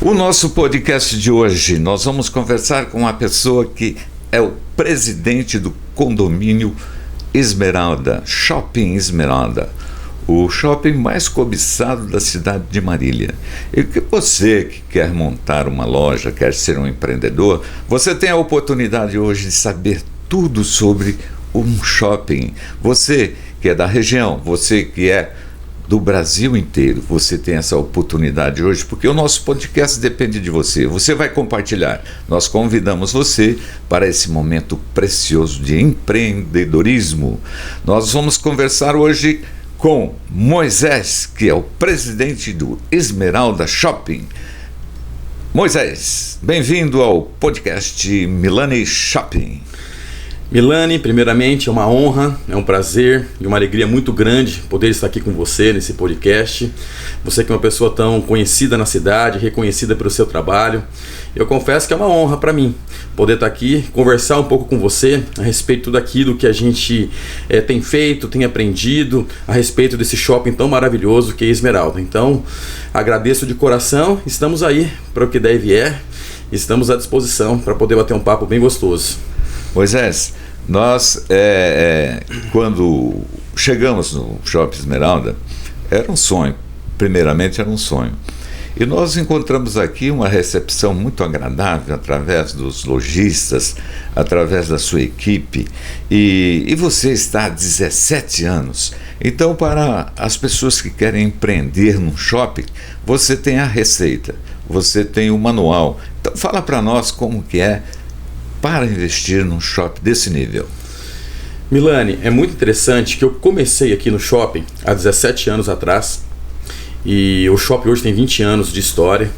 O nosso podcast de hoje, nós vamos conversar com uma pessoa que é o presidente do condomínio Esmeralda, Shopping Esmeralda, o shopping mais cobiçado da cidade de Marília. E que você que quer montar uma loja, quer ser um empreendedor, você tem a oportunidade hoje de saber tudo sobre um shopping. Você que é da região, você que é do Brasil inteiro, você tem essa oportunidade hoje, porque o nosso podcast depende de você. Você vai compartilhar. Nós convidamos você para esse momento precioso de empreendedorismo. Nós vamos conversar hoje com Moisés, que é o presidente do Esmeralda Shopping. Moisés, bem-vindo ao podcast Milani Shopping. Milani, primeiramente é uma honra, é um prazer e uma alegria muito grande poder estar aqui com você nesse podcast. Você que é uma pessoa tão conhecida na cidade, reconhecida pelo seu trabalho. Eu confesso que é uma honra para mim poder estar aqui, conversar um pouco com você a respeito de tudo aquilo que a gente tem feito, tem aprendido a respeito desse shopping tão maravilhoso que é Esmeralda. Então, agradeço de coração, estamos aí para o que der e vier, estamos à disposição para poder bater um papo bem gostoso. Moisés, nós, quando chegamos no Shopping Esmeralda, era um sonho, primeiramente era um sonho. E nós encontramos aqui uma recepção muito agradável através dos lojistas, através da sua equipe. E você está há 17 anos. Então, para as pessoas que querem empreender num shopping, você tem a receita, você tem o manual. Então, fala para nós como que é para investir num shopping desse nível. Milani, é muito interessante que eu comecei aqui no shopping há 17 anos atrás e o shopping hoje tem 20 anos de história.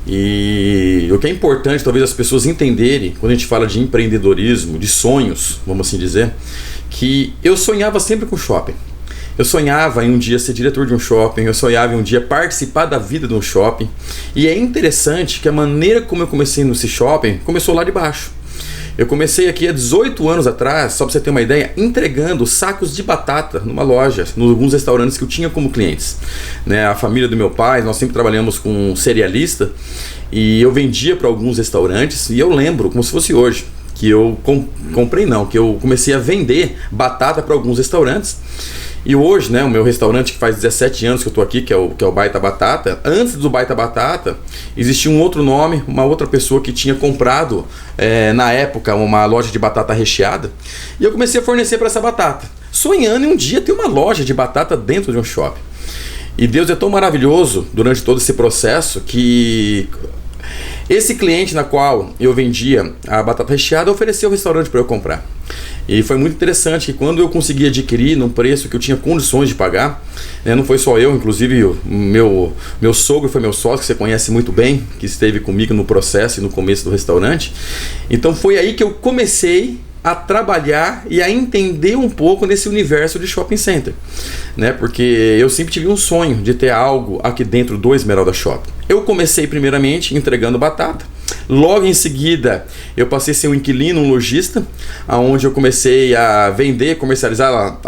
E o que é importante talvez as pessoas entenderem quando a gente fala de empreendedorismo, de sonhos, vamos assim dizer, que eu sonhava sempre com shopping. Eu sonhava em um dia ser diretor de um shopping, eu sonhava em um dia participar da vida de um shopping. E é interessante que a maneira como eu comecei nesse shopping começou lá de baixo. Eu comecei aqui há 18 anos atrás, só para você ter uma ideia, entregando sacos de batata numa loja, em alguns restaurantes que eu tinha como clientes. A família do meu pai, nós sempre trabalhamos com um cerealista e eu vendia para alguns restaurantes e eu lembro, como se fosse hoje, que eu que eu comecei a vender batata para alguns restaurantes. E hoje, o meu restaurante, que faz 17 anos que eu estou aqui, que é o Baita Batata, antes do Baita Batata, existia um outro nome, uma outra pessoa que tinha comprado, na época, uma loja de batata recheada, e eu comecei a fornecer para essa batata, sonhando em um dia ter uma loja de batata dentro de um shopping. E Deus é tão maravilhoso durante todo esse processo que esse cliente na qual eu vendia a batata recheada ofereceu o restaurante para eu comprar. E foi muito interessante que quando eu consegui adquirir num preço que eu tinha condições de pagar, não foi só eu, inclusive o meu sogro foi meu sócio, que você conhece muito bem, que esteve comigo no processo e no começo do restaurante. Então foi aí que eu comecei a trabalhar e a entender um pouco nesse universo de shopping center, porque eu sempre tive um sonho de ter algo aqui dentro do Esmeralda Shopping. Eu comecei primeiramente entregando batata, logo em seguida eu passei a ser um inquilino, um lojista, onde eu comecei a vender, comercializar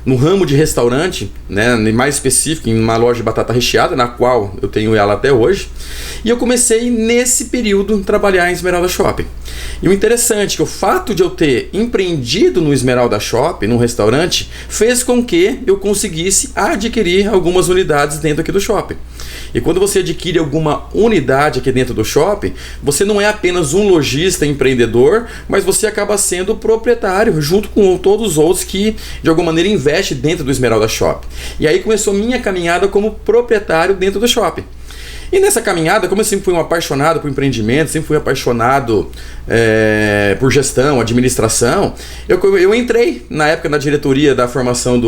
no ramo de restaurante, mais específico, em uma loja de batata recheada, na qual eu tenho ela até hoje. E eu comecei nesse período a trabalhar em Esmeralda Shopping. E o interessante é que o fato de eu ter empreendido no Esmeralda Shopping, num restaurante, fez com que eu conseguisse adquirir algumas unidades dentro aqui do shopping. E quando você adquire alguma unidade aqui dentro do shopping, você não é apenas um lojista empreendedor, mas você acaba sendo proprietário, junto com todos os outros que de alguma maneira investem dentro do Esmeralda Shopping. E aí começou minha caminhada como proprietário dentro do shopping. E nessa caminhada, como eu sempre fui um apaixonado por empreendimento, sempre fui apaixonado por gestão, administração, eu entrei na época na diretoria da formação de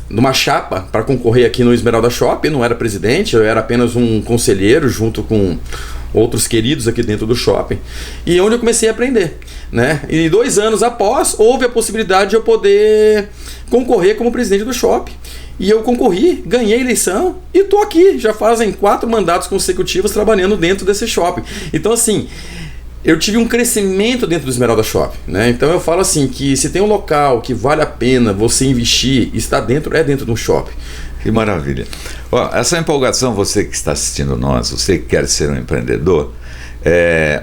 uma chapa para concorrer aqui no Esmeralda Shopping. Eu não era presidente, eu era apenas um conselheiro junto com outros queridos aqui dentro do shopping, e onde eu comecei a aprender, E 2 anos após, houve a possibilidade de eu poder concorrer como presidente do shopping. E eu concorri, ganhei a eleição e estou aqui. Já fazem 4 mandatos consecutivos trabalhando dentro desse shopping. Então, assim, eu tive um crescimento dentro do Esmeralda Shopping, Então eu falo assim, que se tem um local que vale a pena você investir, está dentro, é dentro de um shopping. Que maravilha. Ó, essa empolgação, você que está assistindo nós, você que quer ser um empreendedor,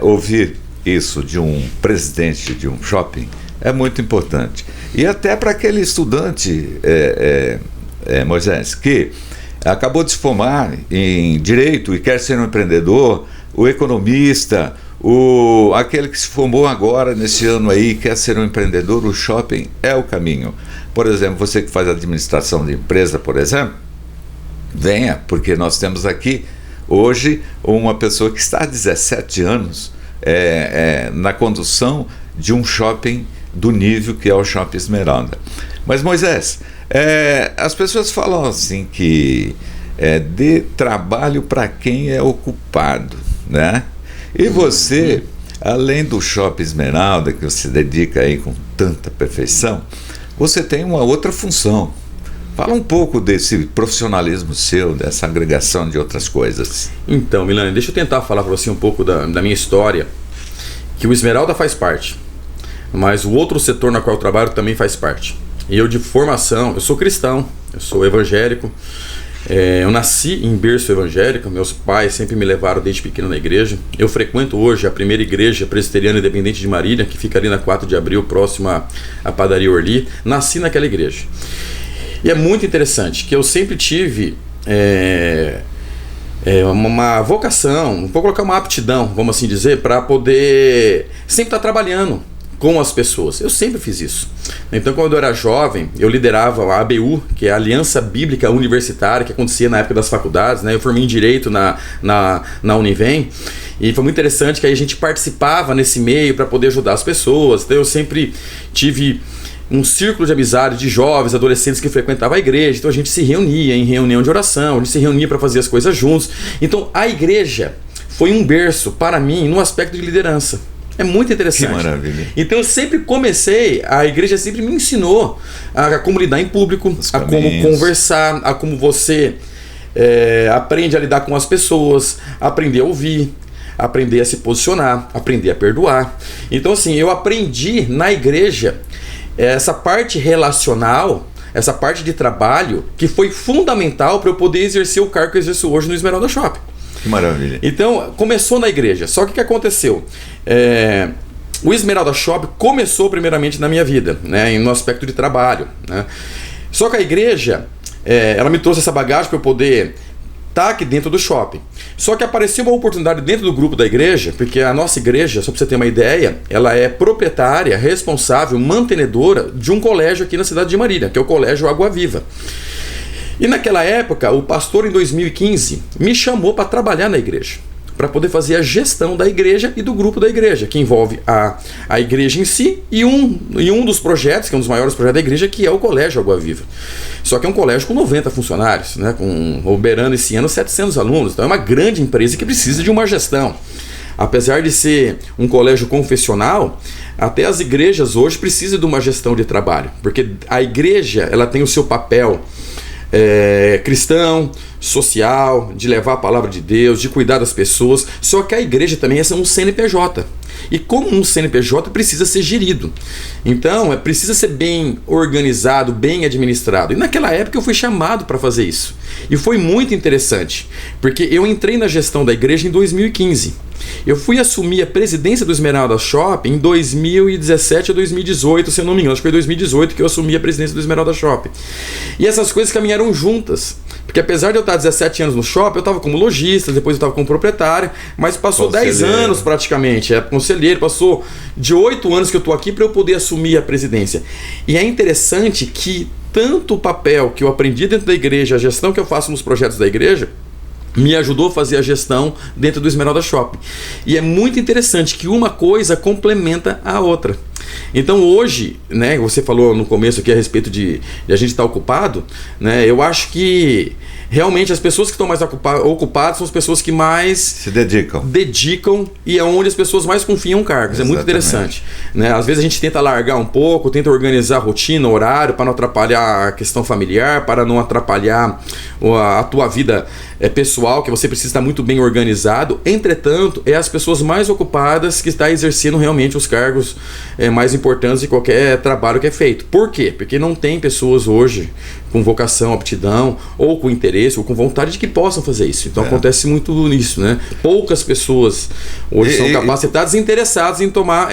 ouvir isso de um presidente de um shopping é muito importante. E até para aquele estudante, Moisés, que acabou de se formar em Direito e quer ser um empreendedor, o economista, aquele que se formou agora, nesse ano aí, quer ser um empreendedor, o shopping é o caminho. Por exemplo, você que faz administração de empresa, por exemplo, venha, porque nós temos aqui hoje uma pessoa que está há 17 anos na condução de um shopping do nível que é o Shopping Esmeralda. Mas, Moisés, as pessoas falam assim que dê trabalho para quem é ocupado, né? E você, além do Shopping Esmeralda, que você dedica aí com tanta perfeição, você tem uma outra função. Fala um pouco desse profissionalismo seu, dessa agregação de outras coisas. Então, Milani, deixa eu tentar falar para você um pouco da minha história, que o Esmeralda faz parte, mas o outro setor na qual eu trabalho também faz parte. E eu, de formação, eu sou cristão, eu sou evangélico, eu nasci em berço evangélico, meus pais sempre me levaram desde pequeno na igreja. Eu frequento hoje a primeira igreja presbiteriana independente de Marília, que fica ali na 4 de abril, próxima à padaria Orli. Nasci naquela igreja. E é muito interessante que eu sempre tive uma vocação, vou colocar uma aptidão, vamos assim dizer, para poder sempre estar trabalhando com as pessoas. Eu sempre fiz isso. Então, quando eu era jovem, eu liderava a ABU, que é a Aliança Bíblica Universitária, que acontecia na época das faculdades, né? Eu formei em Direito na Univem, e foi muito interessante que aí a gente participava nesse meio para poder ajudar as pessoas. Então, eu sempre tive um círculo de amizade de jovens, adolescentes que frequentavam a igreja. Então, a gente se reunia em reunião de oração, a gente se reunia para fazer as coisas juntos. Então, a igreja foi um berço para mim no aspecto de liderança. É muito interessante. Que maravilha. Então eu sempre comecei, a igreja sempre me ensinou a como lidar em público, a como conversar, a como você aprende a lidar com as pessoas, aprender a ouvir, aprender a se posicionar, aprender a perdoar. Então assim, eu aprendi na igreja essa parte relacional, essa parte de trabalho que foi fundamental para eu poder exercer o cargo que eu exerço hoje no Esmeralda Shopping. Que maravilha. Então, começou na igreja. Só que o que aconteceu? O Esmeralda Shopping começou primeiramente na minha vida, né, no aspecto de trabalho, né? Só que a igreja, ela me trouxe essa bagagem para eu poder estar aqui dentro do shopping. Só que apareceu uma oportunidade dentro do grupo da igreja, porque a nossa igreja, só para você ter uma ideia, ela é proprietária, responsável, mantenedora de um colégio aqui na cidade de Marília, que é o Colégio Água Viva. E naquela época, o pastor, em 2015, me chamou para trabalhar na igreja, para poder fazer a gestão da igreja e do grupo da igreja, que envolve a igreja em si e um dos projetos, que é um dos maiores projetos da igreja, que é o Colégio Água Viva. Só que é um colégio com 90 funcionários, né, operando esse ano 700 alunos, então é uma grande empresa que precisa de uma gestão. Apesar de ser um colégio confessional, até as igrejas hoje precisam de uma gestão de trabalho, porque a igreja ela tem o seu papel cristão, social, de levar a palavra de Deus, de cuidar das pessoas. Só que a igreja também é um CNPJ. E como um CNPJ precisa ser gerido. Então, precisa ser bem organizado, bem administrado. E naquela época eu fui chamado para fazer isso. E foi muito interessante, porque eu entrei na gestão da igreja em 2015. Eu fui assumir a presidência do Esmeralda Shopping em 2017 ou 2018, se eu não me engano. Acho que foi 2018 que eu assumi a presidência do Esmeralda Shopping. E essas coisas caminharam juntas. Porque apesar de eu estar 17 anos no shopping, eu estava como lojista, depois eu estava como proprietário, mas passou 10 anos praticamente, conselheiro, passou de 8 anos que eu estou aqui para eu poder assumir a presidência. E é interessante que tanto o papel que eu aprendi dentro da igreja, a gestão que eu faço nos projetos da igreja, me ajudou a fazer a gestão dentro do Esmeralda Shopping. E é muito interessante que uma coisa complementa a outra. Então hoje, né, você falou no começo aqui a respeito de a gente estar ocupado, né, eu acho que realmente as pessoas que estão mais ocupadas são as pessoas que mais se dedicam e é onde as pessoas mais confiam em cargos. Exatamente. É muito interessante, né? Às vezes a gente tenta largar um pouco, tenta organizar a rotina, horário, para não atrapalhar a questão familiar, para não atrapalhar a tua vida pessoal, que você precisa estar muito bem organizado. Entretanto, é as pessoas mais ocupadas que estão exercendo realmente os cargos mais importante de qualquer trabalho que é feito. Por quê? Porque não tem pessoas hoje com vocação, aptidão, ou com interesse, ou com vontade de que possam fazer isso. Então acontece muito nisso, né? Poucas pessoas hoje são capacitadas e interessadas em tomar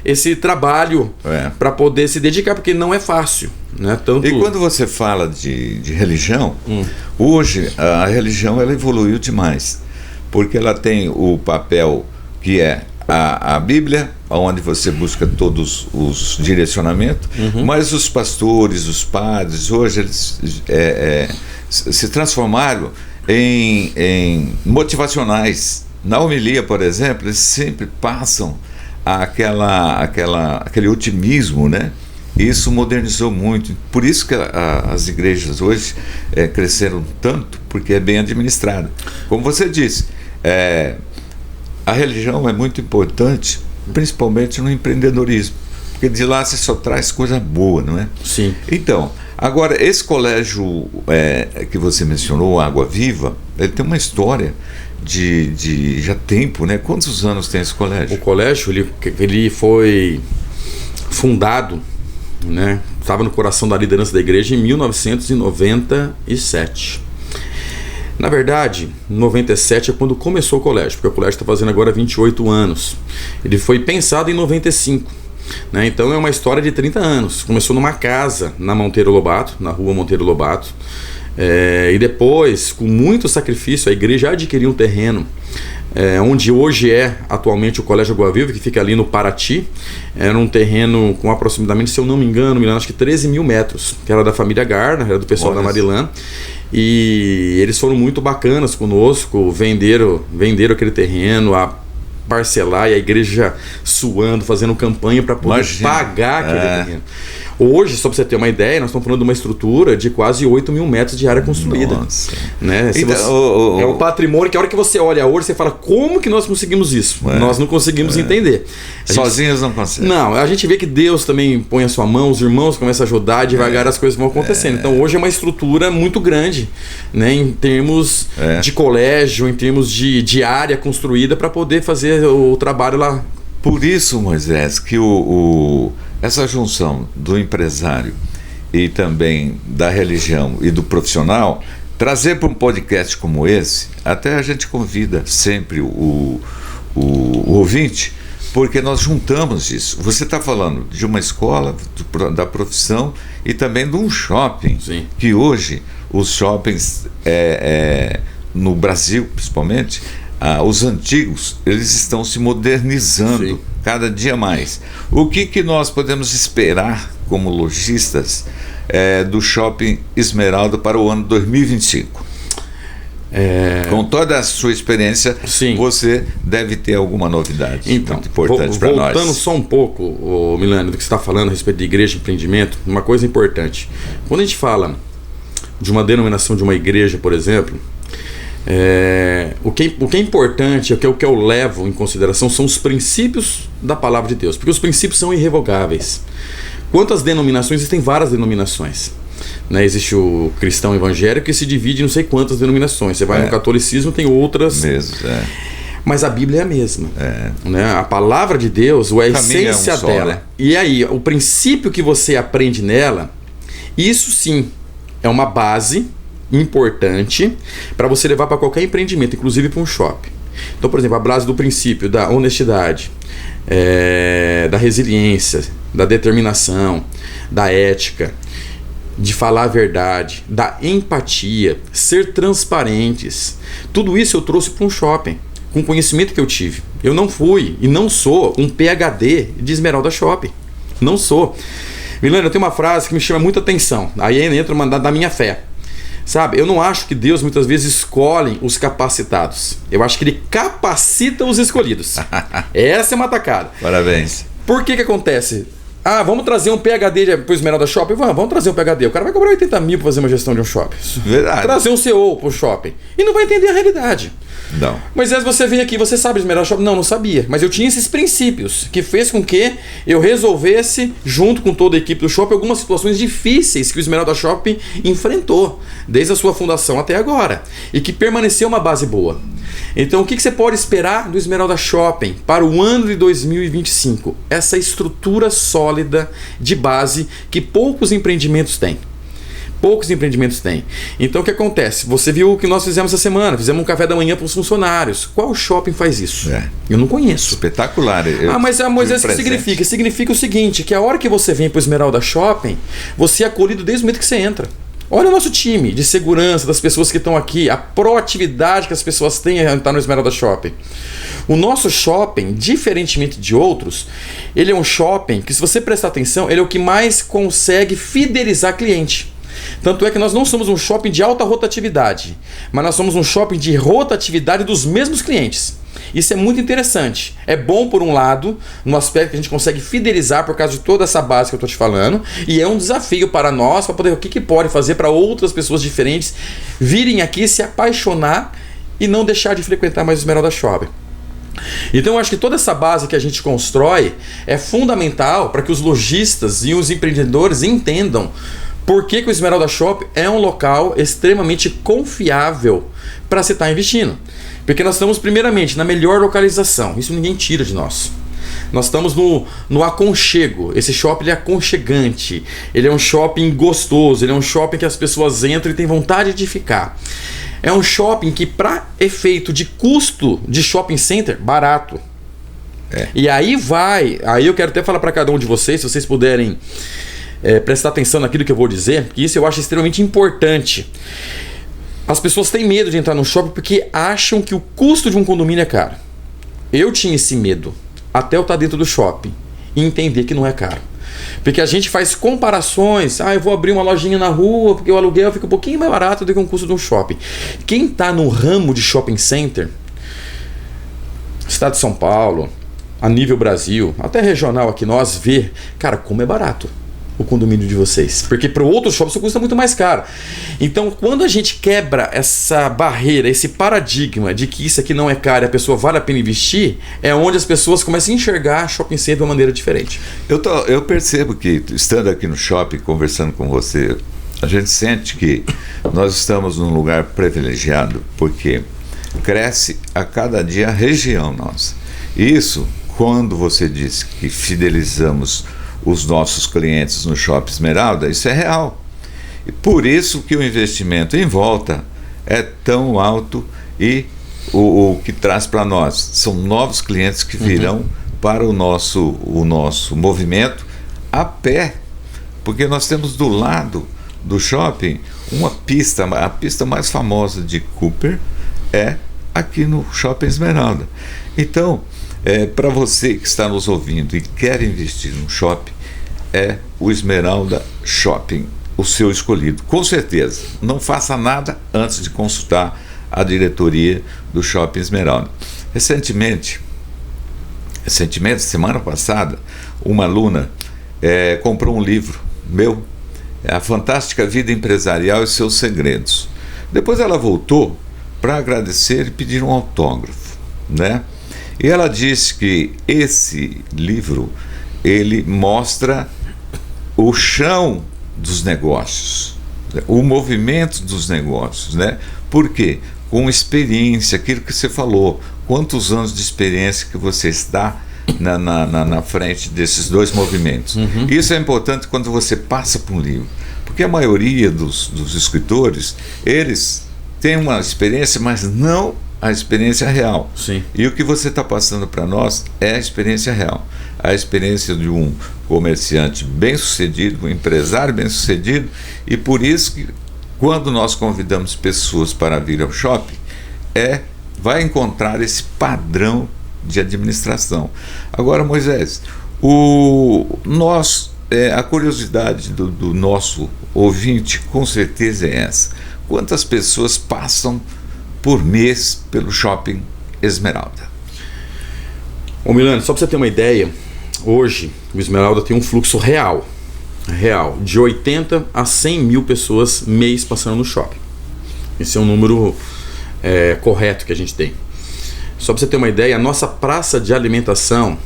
esse trabalho para poder se dedicar, porque não é fácil. Né? E quando você fala de religião, hoje a religião ela evoluiu demais, porque ela tem o papel que é a Bíblia, onde você busca todos os direcionamentos, mas os pastores, os padres, hoje eles se transformaram em motivacionais. Na homilia, por exemplo, eles sempre passam aquele otimismo, né? Isso modernizou muito. Por isso que as igrejas hoje cresceram tanto, porque é bem administrada. Como você disse, a religião é muito importante, principalmente no empreendedorismo, porque de lá você só traz coisa boa, não é? Sim. Então, agora, esse colégio que você mencionou, Água Viva, ele tem uma história de já tempo, né? Quantos anos tem esse colégio? O colégio, ele foi fundado, né? Estava no coração da liderança da igreja em 1997. Na verdade, 97 é quando começou o colégio, porque o colégio está fazendo agora 28 anos. Ele foi pensado em 95, né? Então é uma história de 30 anos. Começou numa casa na Monteiro Lobato, na rua Monteiro Lobato, e depois, com muito sacrifício, a igreja adquiriu um terreno onde hoje atualmente o Colégio Água Viva, que fica ali no Paraty. Era um terreno com aproximadamente, se eu não me engano, acho que 13 mil metros, que era da família Garner, era do pessoal da Marilã. E eles foram muito bacanas conosco, venderam aquele terreno a parcelar, e a igreja suando, fazendo campanha para poder pagar aquele terreno. Hoje, só para você ter uma ideia, nós estamos falando de uma estrutura de quase 8 mil metros de área construída. Nossa. Né? É um patrimônio que a hora que você olha hoje, você fala, como que nós conseguimos isso? Nós não conseguimos entender. Sozinhos não conseguem. Não, a gente vê que Deus também põe a sua mão, os irmãos começam a ajudar, devagar as coisas vão acontecendo. Então hoje é uma estrutura muito grande, né, em termos de colégio, em termos de área construída para poder fazer o trabalho lá. Por isso, Moisés, que essa junção do empresário e também da religião e do profissional, trazer para um podcast como esse, até a gente convida sempre o ouvinte, porque nós juntamos isso. Você está falando de uma escola, da profissão e também de um shopping. Sim. Que hoje os shoppings no Brasil, principalmente, os antigos, eles estão se modernizando. Sim. Cada dia mais. O que nós podemos esperar como lojistas do Shopping Esmeralda para o ano 2025? Com toda a sua experiência, sim, você deve ter alguma novidade muito importante para nós. Voltando só um pouco, Milano, do que você está falando a respeito de igreja e empreendimento, uma coisa importante. Quando a gente fala de uma denominação de uma igreja, por exemplo, o que é importante, o que eu levo em consideração são os princípios da palavra de Deus, porque os princípios são irrevogáveis. Quantas denominações? Existem várias denominações, né? Existe o cristão evangélico que se divide em não sei quantas denominações. Você vai no catolicismo, tem outras. Mas a Bíblia é a mesma. Né? A palavra de Deus, a essência dela. Né? E aí, o princípio que você aprende nela, isso sim é uma base importante para você levar para qualquer empreendimento, inclusive para um shopping. Então, por exemplo, a base do princípio da honestidade, da resiliência, da determinação, da ética, de falar a verdade, da empatia, ser transparentes. Tudo isso eu trouxe para um shopping, com o conhecimento que eu tive. Eu não fui e não sou um PhD de Esmeralda Shopping. Não sou. Milano, eu tenho uma frase que me chama muita atenção. Aí entra uma da minha fé. Sabe, eu não acho que Deus muitas vezes escolhe os capacitados. Eu acho que Ele capacita os escolhidos. Essa é uma tacada. Parabéns. Por que acontece? Vamos trazer um PhD para o Esmeralda Shopping? Vamos trazer um PhD. O cara vai cobrar 80 mil para fazer uma gestão de um shopping. Verdade. Trazer um CEO para o shopping. E não vai entender a realidade. Não. Mas às vezes você vem aqui, você sabe de Esmeralda Shopping? Não sabia. Mas eu tinha esses princípios que fez com que eu resolvesse, junto com toda a equipe do shopping, algumas situações difíceis que o Esmeralda Shopping enfrentou, desde a sua fundação até agora. E que permaneceu uma base boa. Então o que você pode esperar do Esmeralda Shopping para o ano de 2025? Essa estrutura sólida de base que poucos empreendimentos têm. Poucos empreendimentos têm. Então o que acontece? Você viu o que nós fizemos essa semana. Fizemos um café da manhã para os funcionários. Qual shopping faz isso? Eu não conheço. Espetacular. Mas isso significa? Significa o seguinte, que a hora que você vem para o Esmeralda Shopping, você é acolhido desde o momento que você entra. Olha o nosso time de segurança, das pessoas que estão aqui, a proatividade que as pessoas têm a estar no Esmeralda Shopping. O nosso shopping, diferentemente de outros, ele é um shopping que, se você prestar atenção, ele é o que mais consegue fidelizar cliente. Tanto é que nós não somos um shopping de alta rotatividade, mas nós somos um shopping de rotatividade dos mesmos clientes. Isso é muito interessante. É bom por um lado, no aspecto que a gente consegue fidelizar por causa de toda essa base que eu estou te falando, e é um desafio para nós, para poder o que pode fazer para outras pessoas diferentes virem aqui, se apaixonar e não deixar de frequentar mais o Esmeralda Shopping. Então eu acho que toda essa base que a gente constrói é fundamental para que os lojistas e os empreendedores entendam por que o Esmeralda Shopping é um local extremamente confiável para se estar investindo. Porque nós estamos primeiramente na melhor localização, isso ninguém tira de nós. Nós estamos no aconchego, esse shopping ele é aconchegante, ele é um shopping gostoso, ele é um shopping que as pessoas entram e têm vontade de ficar. É um shopping que, para efeito de custo de shopping center, barato. E aí eu quero até falar para cada um de vocês, se vocês puderem prestar atenção naquilo que eu vou dizer, porque isso eu acho extremamente importante. As pessoas têm medo de entrar no shopping porque acham que o custo de um condomínio é caro. Eu tinha esse medo até eu estar dentro do shopping e entender que não é caro. Porque a gente faz comparações. Eu vou abrir uma lojinha na rua porque o aluguel fica um pouquinho mais barato do que um custo de um shopping. Quem está no ramo de shopping center, Estado de São Paulo, a nível Brasil, até regional aqui, nós vê, cara, como é barato o condomínio de vocês. Porque para o outro shopping isso custa muito mais caro. Então, quando a gente quebra essa barreira, esse paradigma de que isso aqui não é caro e a pessoa vale a pena investir, é onde as pessoas começam a enxergar shopping center de uma maneira diferente. Eu percebo que, estando aqui no shopping, conversando com você, a gente sente que nós estamos num lugar privilegiado, porque cresce a cada dia a região nossa. Isso, quando você disse que fidelizamos os nossos clientes no Shopping Esmeralda, isso é real. E por isso que o investimento em volta é tão alto e o que traz para nós são novos clientes que virão para o nosso movimento a pé, porque nós temos do lado do shopping uma pista, a pista mais famosa de Cooper é aqui no Shopping Esmeralda. Então, para você que está nos ouvindo e quer investir no shopping, é o Esmeralda Shopping o seu escolhido. Com certeza, não faça nada antes de consultar a diretoria do Shopping Esmeralda. Recentemente, semana passada, uma aluna comprou um livro meu, A Fantástica Vida Empresarial e Seus Segredos. Depois ela voltou para agradecer e pedir um autógrafo, né? E ela disse que esse livro ele mostra o chão dos negócios, o movimento dos negócios, né? Por quê? Com experiência, aquilo que você falou, quantos anos de experiência que você está na frente desses dois movimentos. Isso é importante quando você passa por um livro, porque a maioria dos escritores, eles têm uma experiência, mas não a experiência real. Sim. E o que você está passando para nós é a experiência real. A experiência de um comerciante bem-sucedido, um empresário bem-sucedido, e por isso que quando nós convidamos pessoas para vir ao shopping, vai encontrar esse padrão de administração. Agora, Moisés, a curiosidade do nosso ouvinte com certeza é essa. Quantas pessoas passam por mês pelo Shopping Esmeralda? Ô Milani, só para você ter uma ideia, hoje o Esmeralda tem um fluxo real de 80 a 100 mil pessoas mês passando no shopping. Esse é um número correto que a gente tem. Só para você ter uma ideia, a nossa praça de alimentação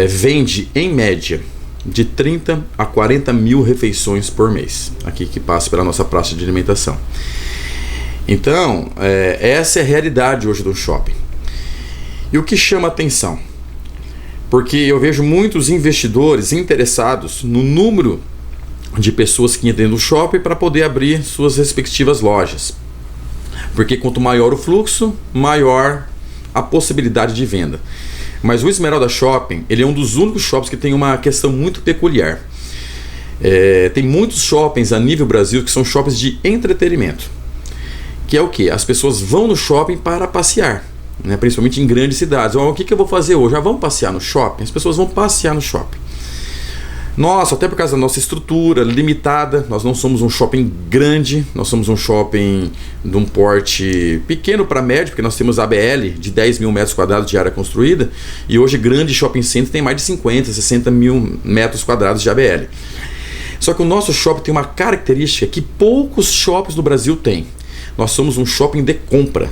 vende, em média, de 30 a 40 mil refeições por mês, aqui que passa pela nossa praça de alimentação. Então, essa é a realidade hoje do shopping. E o que chama atenção? Porque eu vejo muitos investidores interessados no número de pessoas que entram no shopping para poder abrir suas respectivas lojas. Porque quanto maior o fluxo, maior a possibilidade de venda. Mas o Esmeralda Shopping, ele é um dos únicos shoppings que tem uma questão muito peculiar. Tem muitos shoppings a nível Brasil que são shoppings de entretenimento. Que é o quê? As pessoas vão no shopping para passear, né? Principalmente em grandes cidades. O que eu vou fazer hoje? Vamos passear no shopping? As pessoas vão passear no shopping. Nossa, até por causa da nossa estrutura limitada, nós não somos um shopping grande, nós somos um shopping de um porte pequeno para médio, porque nós temos ABL de 10 mil metros quadrados de área construída, e hoje grande shopping center tem mais de 50, 60 mil metros quadrados de ABL. Só que o nosso shopping tem uma característica que poucos shoppings no Brasil têm. Nós somos um shopping de compra.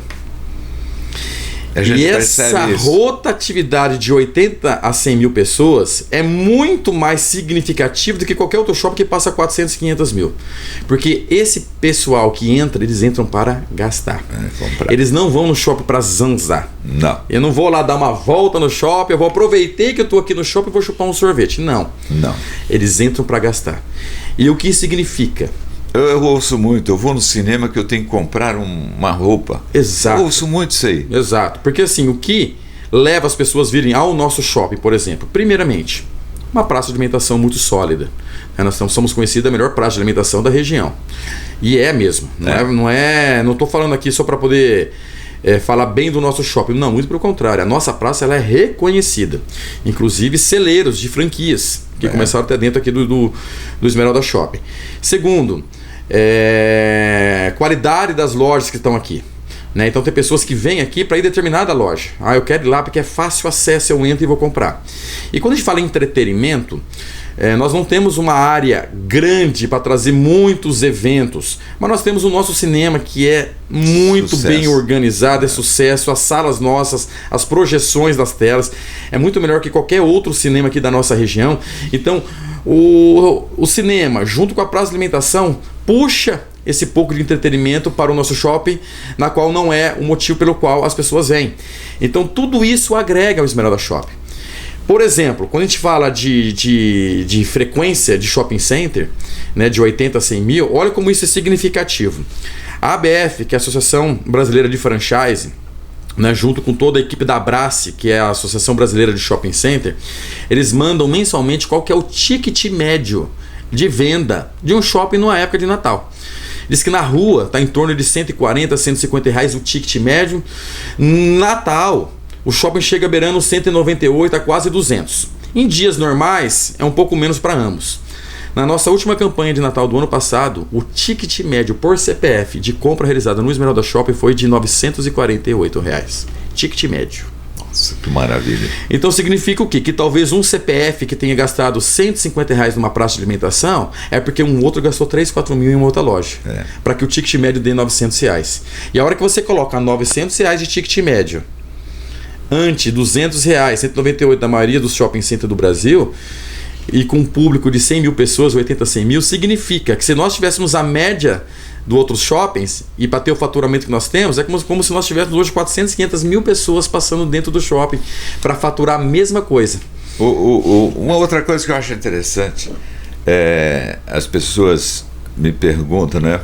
E essa rotatividade de 80 a 100 mil pessoas é muito mais significativa do que qualquer outro shopping que passa 400, 500 mil. Porque esse pessoal que entra, eles entram para gastar. Eles não vão no shopping para zanzar. Não. Eu não vou lá dar uma volta no shopping, eu vou aproveitar que eu estou aqui no shopping e vou chupar um sorvete. Não. Não. Eles entram para gastar. E o que isso significa? Eu ouço muito, eu vou no cinema que eu tenho que comprar uma roupa. Exato. Eu ouço muito isso aí. Exato, porque assim, o que leva as pessoas a virem ao nosso shopping, por exemplo, primeiramente, uma praça de alimentação muito sólida. Nós somos conhecidos a melhor praça de alimentação da região. E é mesmo, não estou falando aqui só para poder falar bem do nosso shopping, não, muito pelo contrário, a nossa praça ela é reconhecida, inclusive celeiros de franquias, que começaram até dentro aqui do Esmeralda Shopping. Segundo, qualidade das lojas que estão aqui, né? Então tem pessoas que vêm aqui para ir determinada loja. Eu quero ir lá porque é fácil acesso, eu entro e vou comprar. E quando a gente fala em entretenimento, nós não temos uma área grande para trazer muitos eventos, mas nós temos o nosso cinema que é muito bem organizado, é sucesso, as salas nossas, as projeções das telas, é muito melhor que qualquer outro cinema aqui da nossa região. Então o cinema, junto com a praça de alimentação, puxa esse pouco de entretenimento para o nosso shopping, na qual não é o motivo pelo qual as pessoas vêm. Então tudo isso agrega ao Esmeralda Shopping. Por exemplo, quando a gente fala de frequência de shopping center, né, de 80 a 100 mil, olha como isso é significativo. A ABF, que é a Associação Brasileira de Franchise, né, junto com toda a equipe da Abrace, que é a Associação Brasileira de Shopping Center, eles mandam mensalmente qual que é o ticket médio de venda de um shopping numa época de Natal. Diz que na rua está em torno de 140, 150 reais o ticket médio. Natal, o shopping chega beirando 198 a quase 200. Em dias normais, é um pouco menos para ambos. Na nossa última campanha de Natal do ano passado, o ticket médio por CPF de compra realizada no Esmeralda Shopping foi de R$ 948. Ticket médio. Nossa, que maravilha. Então significa o quê? Que talvez um CPF que tenha gastado R$ 150 numa praça de alimentação é porque um outro gastou 3, 4 mil em uma outra loja. Para que o ticket médio dê R$ 900. E a hora que você coloca R$ 900 de ticket médio ante R$ 200, 198 da maioria dos shopping centers do Brasil, e com um público de 100 mil pessoas, 80, 100 mil, significa que se nós tivéssemos a média dos outros shoppings, e para ter o faturamento que nós temos, é como se nós tivéssemos hoje 400, 500 mil pessoas passando dentro do shopping para faturar a mesma coisa. Uma outra coisa que eu acho interessante, as pessoas me perguntam, né?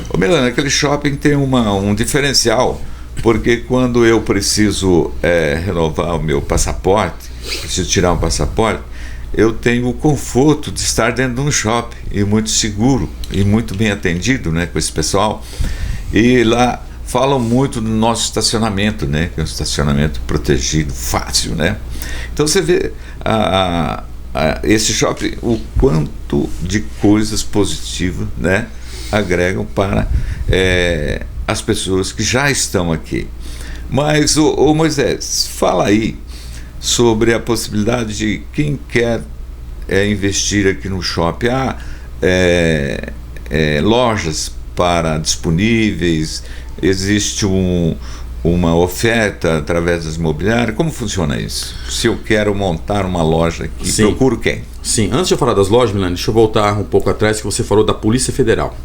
Ô Milano, aquele shopping tem um diferencial, porque quando eu preciso renovar o meu passaporte, preciso tirar um passaporte, eu tenho o conforto de estar dentro de um shopping, e muito seguro, e muito bem atendido, né, com esse pessoal. E lá falam muito do nosso estacionamento, né, que é um estacionamento protegido, fácil, né? Então você vê esse shopping, o quanto de coisas positivas, né, agregam para as pessoas que já estão aqui. Mas, ô Moisés, fala aí sobre a possibilidade de quem quer investir aqui no shopping. Há lojas disponíveis, existe uma oferta através das imobiliárias? Como funciona isso? Se eu quero montar uma loja aqui, Sim. procuro quem? Sim, antes de eu falar das lojas, Milani, deixa eu voltar um pouco atrás, que você falou da Polícia Federal.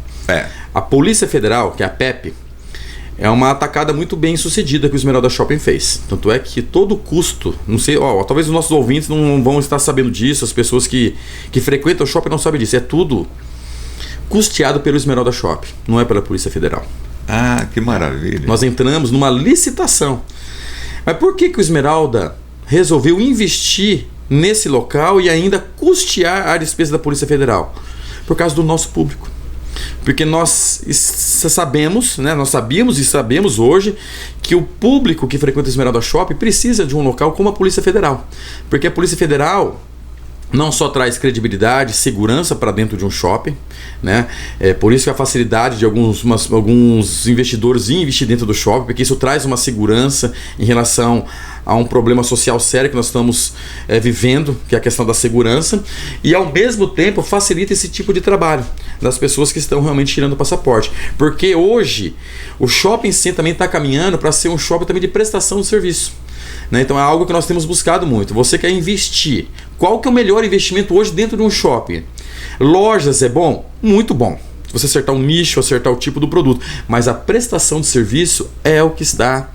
A Polícia Federal, que é a PEP, é uma atacada muito bem sucedida que o Esmeralda Shopping fez. Tanto é que todo o custo, não sei, talvez os nossos ouvintes não vão estar sabendo disso, as pessoas que frequentam o shopping não sabem disso, é tudo custeado pelo Esmeralda Shopping, não é pela Polícia Federal. Ah, que maravilha. Nós entramos numa licitação. Mas por que o Esmeralda resolveu investir nesse local e ainda custear a despesa da Polícia Federal? Por causa do nosso público. Porque nós sabemos, né, nós sabíamos e sabemos hoje que o público que frequenta o Esmeralda Shopping precisa de um local como a Polícia Federal. Porque a Polícia Federal não só traz credibilidade, segurança para dentro de um shopping, né? Por isso que a facilidade de alguns investidores em investir dentro do shopping, porque isso traz uma segurança em relação a um problema social sério que nós estamos vivendo, que é a questão da segurança, e ao mesmo tempo facilita esse tipo de trabalho das pessoas que estão realmente tirando o passaporte. Porque hoje o shopping sim também está caminhando para ser um shopping também de prestação de serviço. Né? Então é algo que nós temos buscado muito. Você quer investir? Qual que é o melhor investimento hoje dentro de um shopping? Lojas é bom? Muito bom. Se você acertar um nicho, acertar o tipo do produto. Mas a prestação de serviço é o que está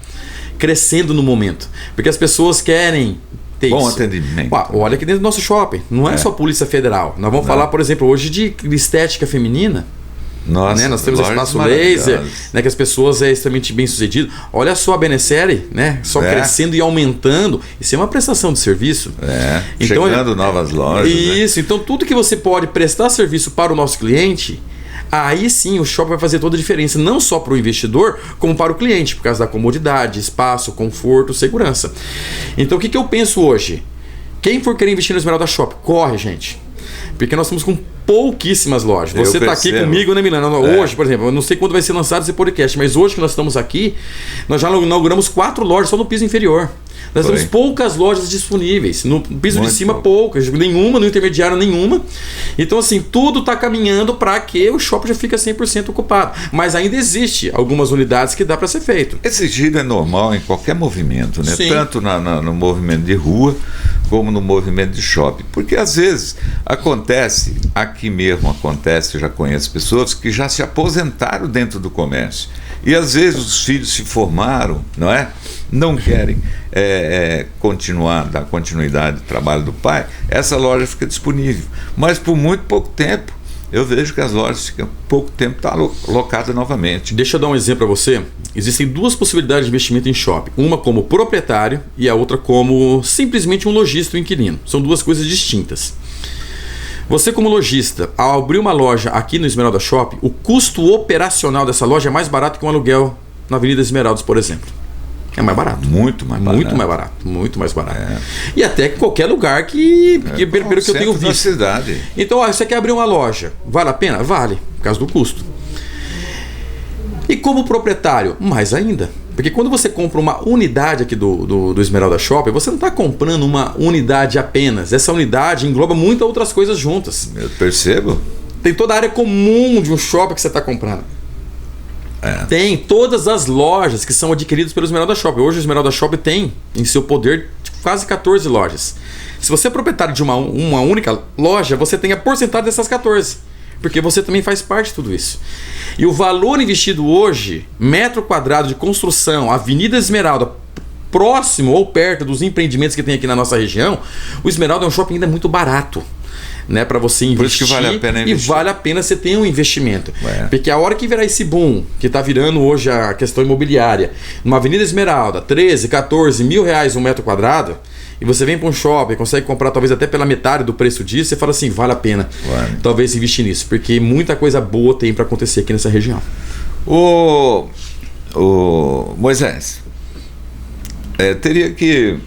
crescendo no momento. Porque as pessoas querem ter bom isso. Atendimento. Olha aqui dentro do nosso shopping. Não é só a Polícia Federal. Nós vamos falar, por exemplo, hoje de estética feminina. Nossa, né? Nós temos espaço laser, né? Que as pessoas é extremamente bem sucedido. Olha só a Benesérie, né? Só crescendo e aumentando. Isso é uma prestação de serviço. Então, chegando novas lojas. Isso, então tudo que você pode prestar serviço para o nosso cliente, aí sim o shopping vai fazer toda a diferença, não só para o investidor, como para o cliente, por causa da comodidade, espaço, conforto, segurança. Então o que eu penso hoje? Quem for querer investir no Esmeralda Shopping, corre, gente. Porque nós estamos com pouquíssimas lojas. Você está aqui comigo, né, Milano? Hoje, por exemplo, eu não sei quando vai ser lançado esse podcast, mas hoje que nós estamos aqui, nós já inauguramos 4 lojas só no piso inferior. Nós temos poucas lojas disponíveis. No piso de cima, poucas. Nenhuma, no intermediário, nenhuma. Então, assim, tudo está caminhando para que o shopping já fique 100% ocupado. Mas ainda existe algumas unidades que dá para ser feito. Esse giro é normal em qualquer movimento, né? Tanto no movimento de rua, como no movimento de shopping. Porque, às vezes, acontece, aqui mesmo acontece, eu já conheço pessoas que já se aposentaram dentro do comércio. E, às vezes, os filhos se formaram, não é? Não querem dar continuidade ao trabalho do pai, essa loja fica disponível. Mas por muito pouco tempo, eu vejo que as lojas ficam pouco tempo locadas novamente. Deixa eu dar um exemplo para você. Existem 2 possibilidades de investimento em shopping. Uma como proprietário e a outra como simplesmente um lojista ou inquilino. São 2 coisas distintas. Você como lojista, ao abrir uma loja aqui no Esmeralda Shopping, o custo operacional dessa loja é mais barato que um aluguel na Avenida Esmeraldas, por exemplo. É mais barato. Muito mais barato. Muito mais barato. Muito mais barato. E até que qualquer lugar que pelo que eu tenho visto. Cidade. Então, você quer abrir uma loja. Vale a pena? Vale, por causa do custo. E como proprietário, mais ainda. Porque quando você compra uma unidade aqui do Esmeralda Shopping, você não está comprando uma unidade apenas. Essa unidade engloba muitas outras coisas juntas. Eu percebo. Tem toda a área comum de um shopping que você está comprando. Tem todas as lojas que são adquiridas pelo Esmeralda Shopping. Hoje o Esmeralda Shopping tem em seu poder quase 14 lojas. Se você é proprietário de uma única loja, você tem a porcentagem dessas 14. Porque você também faz parte de tudo isso. E o valor investido hoje, metro quadrado de construção, Avenida Esmeralda, próximo ou perto dos empreendimentos que tem aqui na nossa região, o Esmeralda é um shopping ainda muito barato. Né, para você investir. Por isso que vale a pena investir. E vale a pena você ter um investimento. Porque a hora que virar esse boom, que está virando hoje a questão imobiliária, numa Avenida Esmeralda, 13, 14 mil reais um metro quadrado, e você vem para um shopping, consegue comprar talvez até pela metade do preço disso, você fala assim, vale a pena talvez investir nisso, porque muita coisa boa tem para acontecer aqui nessa região. O Moisés, teria que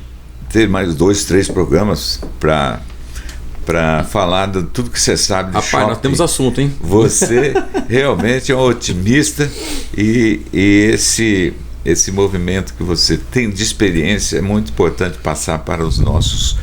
ter mais 2, 3 programas para falar de tudo que você sabe de shopping. Nós temos assunto, hein? Você realmente é um otimista e esse movimento que você tem de experiência é muito importante passar para os nossos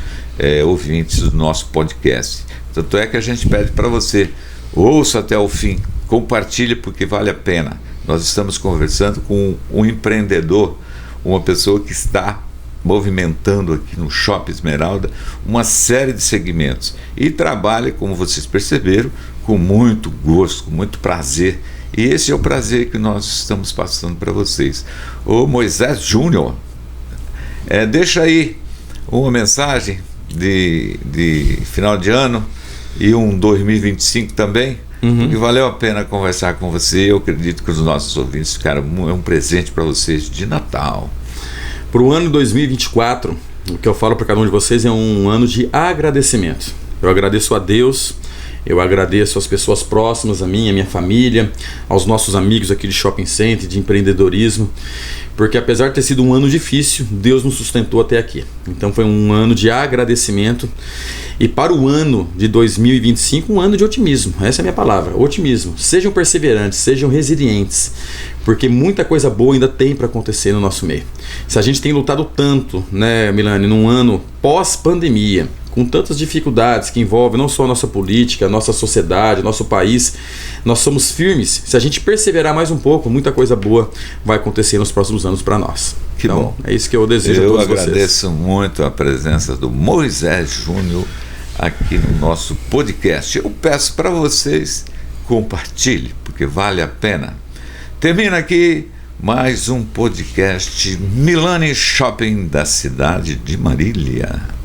ouvintes do nosso podcast. Tanto é que a gente pede para você, ouça até o fim, compartilhe porque vale a pena. nós estamos conversando com um empreendedor, uma pessoa que está movimentando aqui no Shopping Esmeralda uma série de segmentos e trabalha, como vocês perceberam, com muito gosto, com muito prazer. E esse é o prazer que nós estamos passando para vocês. Ô Moisés Júnior, deixa aí uma mensagem de final de ano e um 2025 também, porque valeu a pena conversar com você. Eu acredito que os nossos ouvintes ficaram um presente para vocês de Natal. Para o ano 2024, o que eu falo para cada um de vocês é um ano de agradecimento. Eu agradeço a Deus, eu agradeço às pessoas próximas a mim, a minha família, aos nossos amigos aqui de Shopping Center, de empreendedorismo, porque apesar de ter sido um ano difícil, Deus nos sustentou até aqui. Então foi um ano de agradecimento. E para o ano de 2025, um ano de otimismo. Essa é a minha palavra, otimismo. Sejam perseverantes, sejam resilientes, porque muita coisa boa ainda tem para acontecer no nosso meio. Se a gente tem lutado tanto, né, Milani, num ano pós-pandemia, com tantas dificuldades que envolvem não só a nossa política, a nossa sociedade, o nosso país, nós somos firmes. Se a gente perseverar mais um pouco, muita coisa boa vai acontecer nos próximos anos para nós. Que então, bom. É isso que eu desejo a todos vocês. Eu agradeço muito a presença do Moisés Júnior aqui no nosso podcast. Eu peço para vocês, compartilhem, porque vale a pena. Termina aqui mais um podcast Milani Shopping da cidade de Marília.